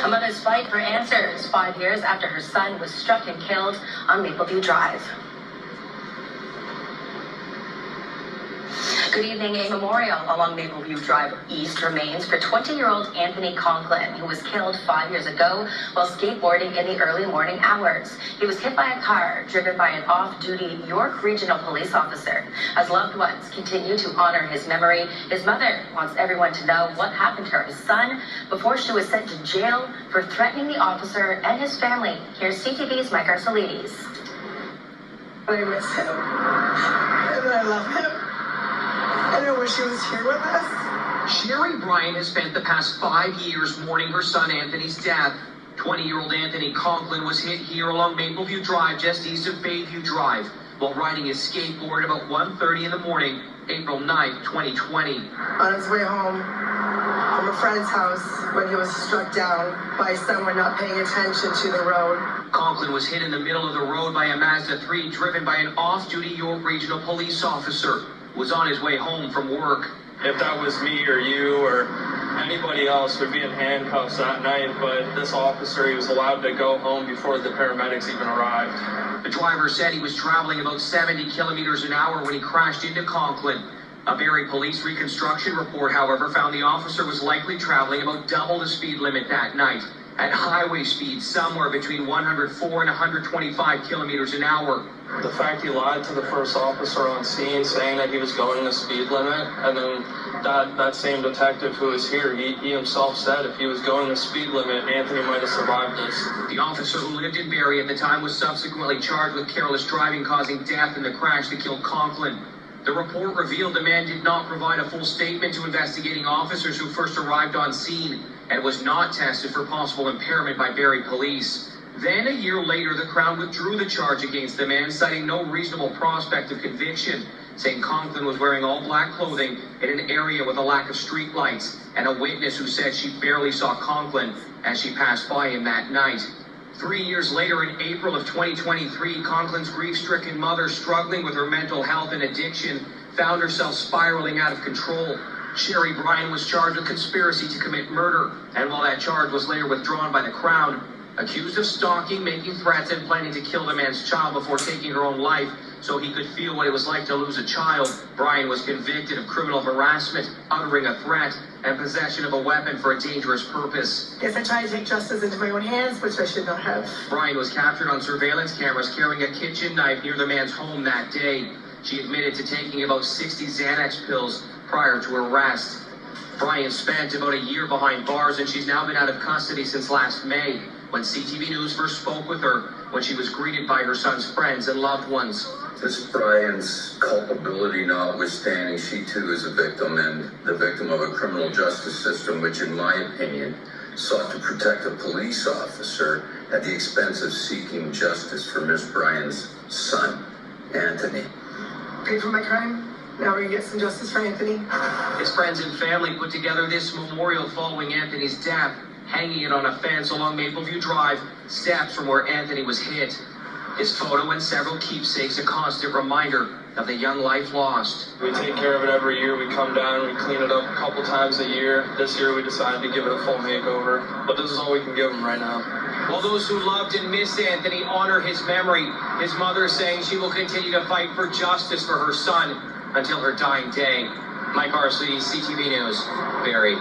A mother's fight for answers 5 years after her son was struck and killed on Mapleview Drive. Good evening. A memorial along Mapleview Drive East remains for 20-year-old Anthony Conklin, who was killed 5 years ago while skateboarding in the early morning hours. He was hit by a car driven by an off-duty York Regional Police officer. As loved ones continue to honor his memory, his mother wants everyone to know what happened to her son before she was sent to jail for threatening the officer and his family. Here's CTV's Mike Arcelides. I miss him, and I love him. And I wish he was here with us. Sherry Bryan has spent the past 5 years mourning her son Anthony's death. 20-year-old Anthony Conklin was hit here along Mapleview Drive, just east of Bayview Drive, while riding his skateboard about 1:30 in the morning, April 9th, 2020. On his way home from a friend's house when he was struck down by someone not paying attention to the road. Conklin was hit in the middle of the road by a Mazda 3 driven by an off-duty York Regional Police officer. Was on his way home from work. If that was me or you or anybody else, would be in handcuffs that night, but this officer, he was allowed to go home before the paramedics even arrived. The driver said he was traveling about 70 kilometers an hour when he crashed into Conklin. A Barrie police reconstruction report, however, found the officer was likely traveling about double the speed limit that night, at highway speeds somewhere between 104 and 125 kilometers an hour. The fact he lied to the first officer on scene saying that he was going the speed limit, and then that same detective who was here, he himself said if he was going the speed limit, Anthony might have survived this. The officer who lived in Barrie at the time was subsequently charged with careless driving causing death in the crash that killed Conklin. The report revealed the man did not provide a full statement to investigating officers who first arrived on scene and was not tested for possible impairment by Barrie police. Then, a year later, the Crown withdrew the charge against the man, citing no reasonable prospect of conviction, saying Conklin was wearing all black clothing in an area with a lack of street lights, and a witness who said she barely saw Conklin as she passed by him that night. 3 years later, in April of 2023, Conklin's grief-stricken mother, struggling with her mental health and addiction, found herself spiraling out of control. Sherry Bryan was charged with conspiracy to commit murder, and while that charge was later withdrawn by the Crown, accused of stalking, making threats, and planning to kill the man's child before taking her own life so he could feel what it was like to lose a child, Bryan was convicted of criminal harassment, uttering a threat, and possession of a weapon for a dangerous purpose. Yes, I tried to take justice into my own hands, which I should not have. Bryan was captured on surveillance cameras carrying a kitchen knife near the man's home that day. She admitted to taking about 60 Xanax pills prior to arrest. Bryan spent about a year behind bars, and she's now been out of custody since last May, when CTV News first spoke with her when she was greeted by her son's friends and loved ones. Miss Bryan's culpability notwithstanding, she too is a victim, and the victim of a criminal justice system which, in my opinion, sought to protect a police officer at the expense of seeking justice for Miss Bryan's son, Anthony. Paid for my crime. Now we're going to get some justice for Anthony. His friends and family put together this memorial following Anthony's death, hanging it on a fence along Mapleview Drive, steps from where Anthony was hit. His photo and several keepsakes, a constant reminder of the young life lost. We take care of it every year. We come down, we clean it up a couple times a year. This year we decided to give it a full makeover, but this is all we can give him right now. While those who loved and missed Anthony honor his memory, his mother is saying she will continue to fight for justice for her son until her dying day. Mike Arcelides, CTV News, Barrie.